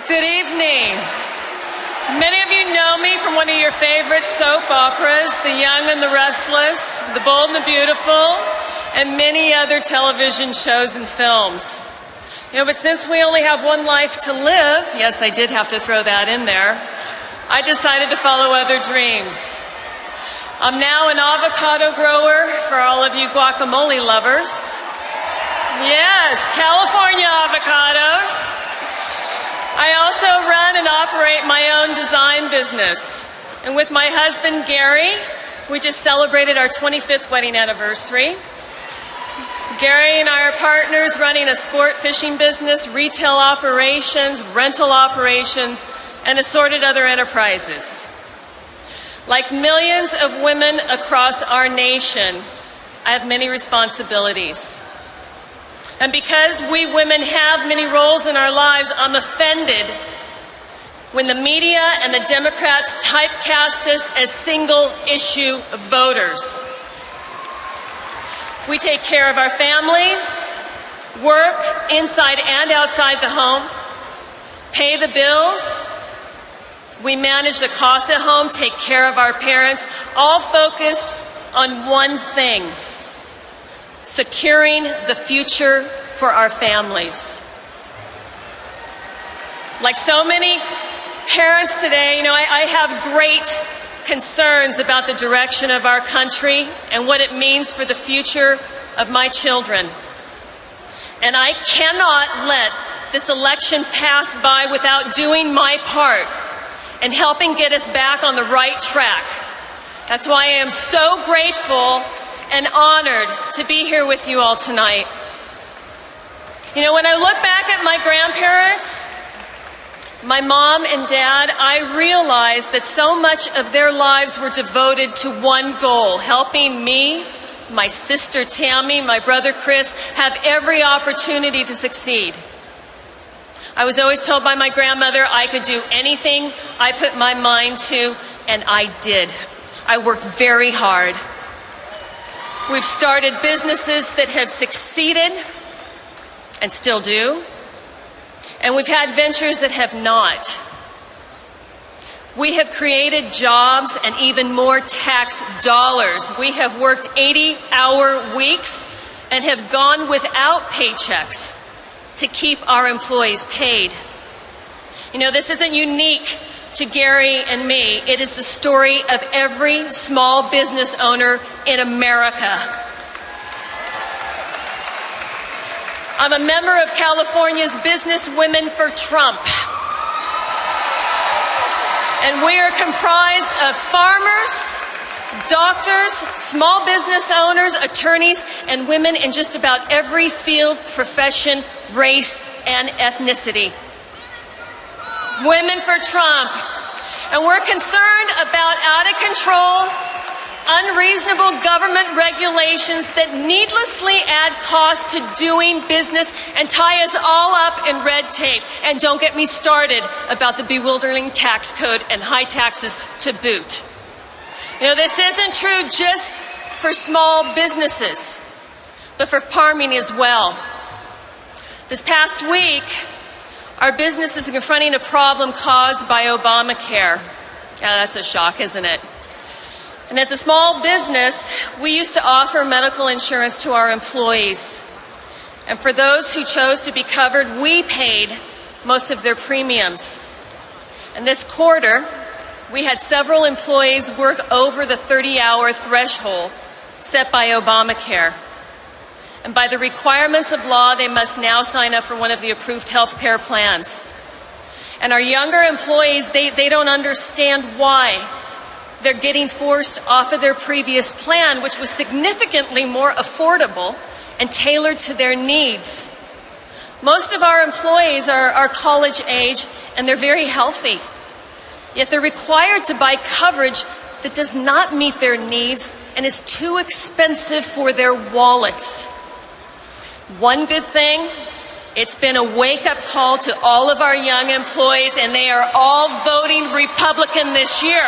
Good evening. Many of you know me from one of your favorite soap operas, The Young and the Restless, The Bold and the Beautiful, and many other television shows and films. But since we only have one life to live, yes, I did have to throw that in there, I decided to follow other dreams. I'm now an avocado grower for all of you guacamole lovers. Yes, California avocados. I also run and operate my own design business. And with my husband, Gary, we just celebrated our 25th wedding anniversary. Gary and I are partners running a sport fishing business, retail operations, rental operations, and assorted other enterprises. Like millions of women across our nation, I have many responsibilities. And because we women have many roles in our lives, I'm offended when the media and the Democrats typecast us as single-issue voters. We take care of our families, work inside and outside the home, pay the bills, we manage the costs at home, take care of our parents, all focused on one thing: securing the future for our families. Like so many parents today, I have great concerns about the direction of our country and what it means for the future of my children. And I cannot let this election pass by without doing my part and helping get us back on the right track. That's why I am so grateful and honored to be here with you all tonight. When I look back at my grandparents, my mom and dad, I realize that so much of their lives were devoted to one goal: helping me, my sister Tammy, my brother Chris, have every opportunity to succeed. I was always told by my grandmother I could do anything I put my mind to, and I did. I worked very hard. We've started businesses that have succeeded and still do, and we've had ventures that have not. We have created jobs and even more tax dollars. We have worked 80-hour weeks and have gone without paychecks to keep our employees paid. This isn't unique to Gary and me. It is the story of every small business owner in America. I'm a member of California's Business Women for Trump. And we are comprised of farmers, doctors, small business owners, attorneys, and women in just about every field, profession, race, and ethnicity. Women for Trump. And we're concerned about out of control, unreasonable government regulations that needlessly add cost to doing business and tie us all up in red tape. And don't get me started about the bewildering tax code and high taxes to boot. This isn't true just for small businesses, but for farming as well. This past week, our business is confronting a problem caused by Obamacare. Yeah, that's a shock, isn't it? And as a small business, we used to offer medical insurance to our employees. And for those who chose to be covered, we paid most of their premiums. And this quarter, we had several employees work over the 30-hour threshold set by Obamacare. And by the requirements of law, they must now sign up for one of the approved health care plans. And our younger employees, they don't understand why they're getting forced off of their previous plan, which was significantly more affordable and tailored to their needs. Most of our employees are college age and they're very healthy. Yet they're required to buy coverage that does not meet their needs and is too expensive for their wallets. One good thing, it's been a wake-up call to all of our young employees, and they are all voting Republican this year.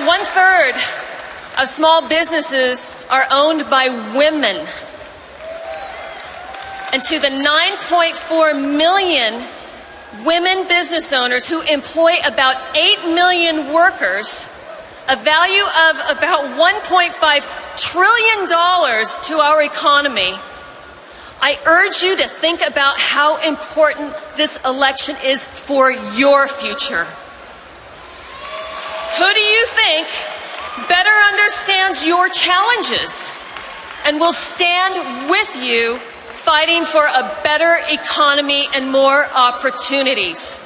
One third of small businesses are owned by women. and to the 9.4 million women business owners who employ about 8 million workers, a value of about $1.5 trillion to our economy, I urge you to think about how important this election is for your future. Who do you think better understands your challenges and will stand with you fighting for a better economy and more opportunities?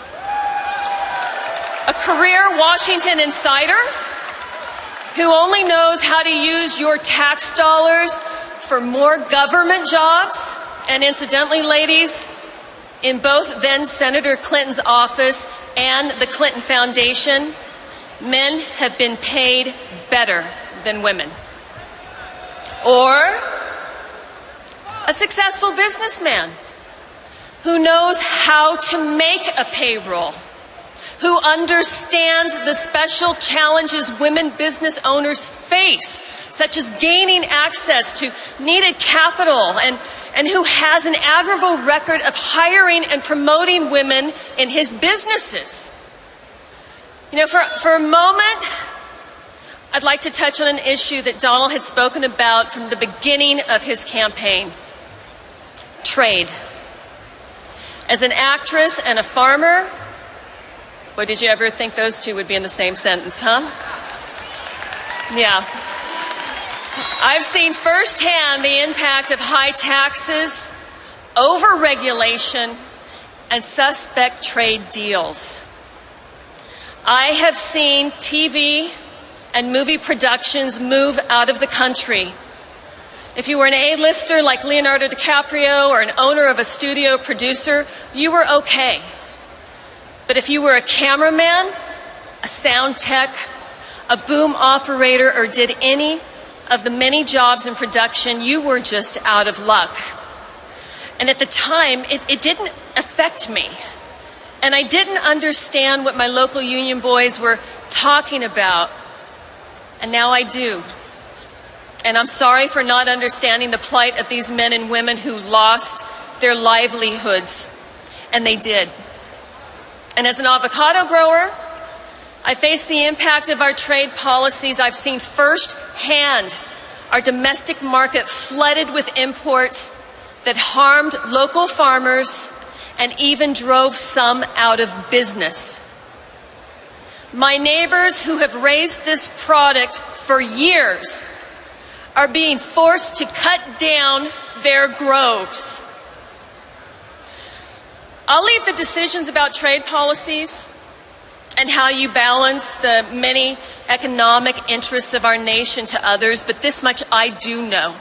A career Washington insider who only knows how to use your tax dollars for more government jobs? And incidentally, ladies, in both then Senator Clinton's office and the Clinton Foundation, men have been paid better than women. Or a successful businessman who knows how to make a payroll, who understands the special challenges women business owners face, such as gaining access to needed capital, and who has an admirable record of hiring and promoting women in his businesses. You know, for a moment, I'd like to touch on an issue that Donald had spoken about from the beginning of his campaign: trade. As an actress and a farmer, boy, did you ever think those two would be in the same sentence, huh? Yeah. I've seen firsthand the impact of high taxes, over-regulation, and suspect trade deals. I have seen TV and movie productions move out of the country. If you were an A-lister like Leonardo DiCaprio or an owner of a studio producer, you were okay. But if you were a cameraman, a sound tech, a boom operator, or did any of the many jobs in production, you were just out of luck. And at the time, it didn't affect me. And I didn't understand what my local union boys were talking about. And now I do. And I'm sorry for not understanding the plight of these men and women who lost their livelihoods. And they did. And as an avocado grower, I face the impact of our trade policies. I've seen firsthand our domestic market flooded with imports that harmed local farmers and even drove some out of business. My neighbors who have raised this product for years are being forced to cut down their groves. I'll leave the decisions about trade policies and how you balance the many economic interests of our nation to others, but this much I do know.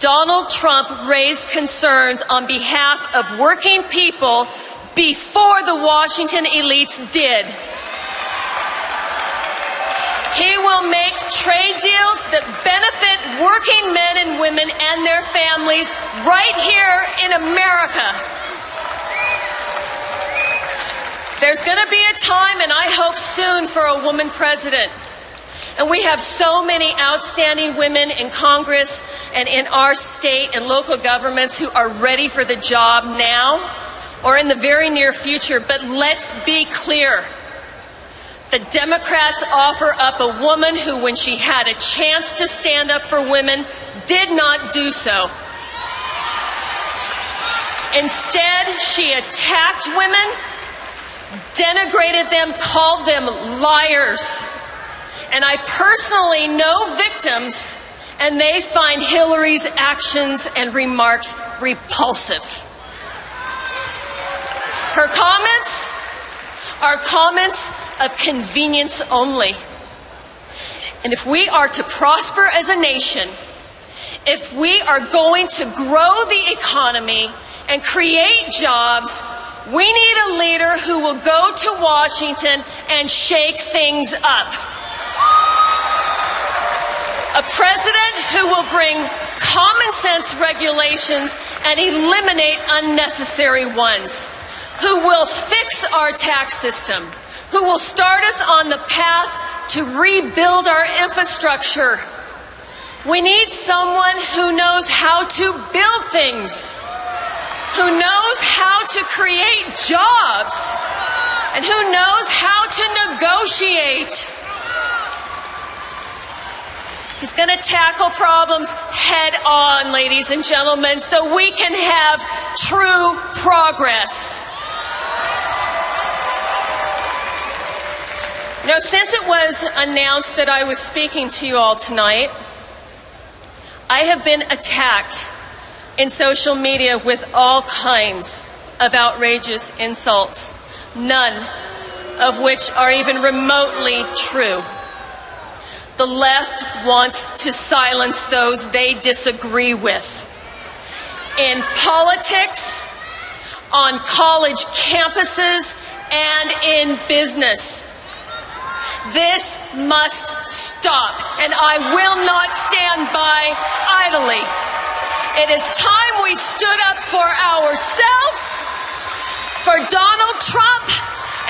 Donald Trump raised concerns on behalf of working people before the Washington elites did. He will make trade deals that benefit working men and women and their families right here in America. There's going to be a time, and I hope soon, for a woman president. And we have so many outstanding women in Congress and in our state and local governments who are ready for the job now or in the very near future. But let's be clear. The Democrats offer up a woman who, when she had a chance to stand up for women, did not do so. Instead, she attacked women, denigrated them, called them liars. And I personally know victims, and they find Hillary's actions and remarks repulsive. Her comments are comments of convenience only. And if we are to prosper as a nation, if we are going to grow the economy and create jobs, we need a leader who will go to Washington and shake things up. A president who will bring common sense regulations and eliminate unnecessary ones, who will fix our tax system, who will start us on the path to rebuild our infrastructure. We need someone who knows how to build things, who knows how to create jobs, and who knows how to negotiate. He's going to tackle problems head on, ladies and gentlemen, so we can have true progress. Now, since it was announced that I was speaking to you all tonight, I have been attacked in social media with all kinds of outrageous insults, none of which are even remotely true. The left wants to silence those they disagree with. In politics, on college campuses, and in business. This must stop, and I will not stand by idly. It is time we stood up for ourselves, for Donald Trump,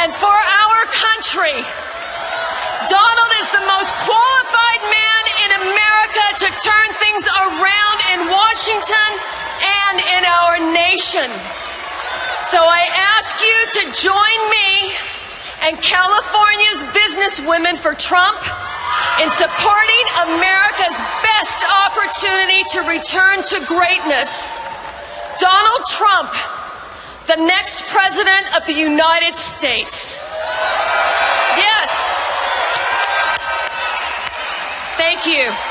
and for our country. Donald is the most qualified man in America to turn things around in Washington and in our nation. So I ask you to join me and California's businesswomen for Trump in supporting America's best opportunity to return to greatness. Donald Trump, the next president of the United States. Yes. Thank you.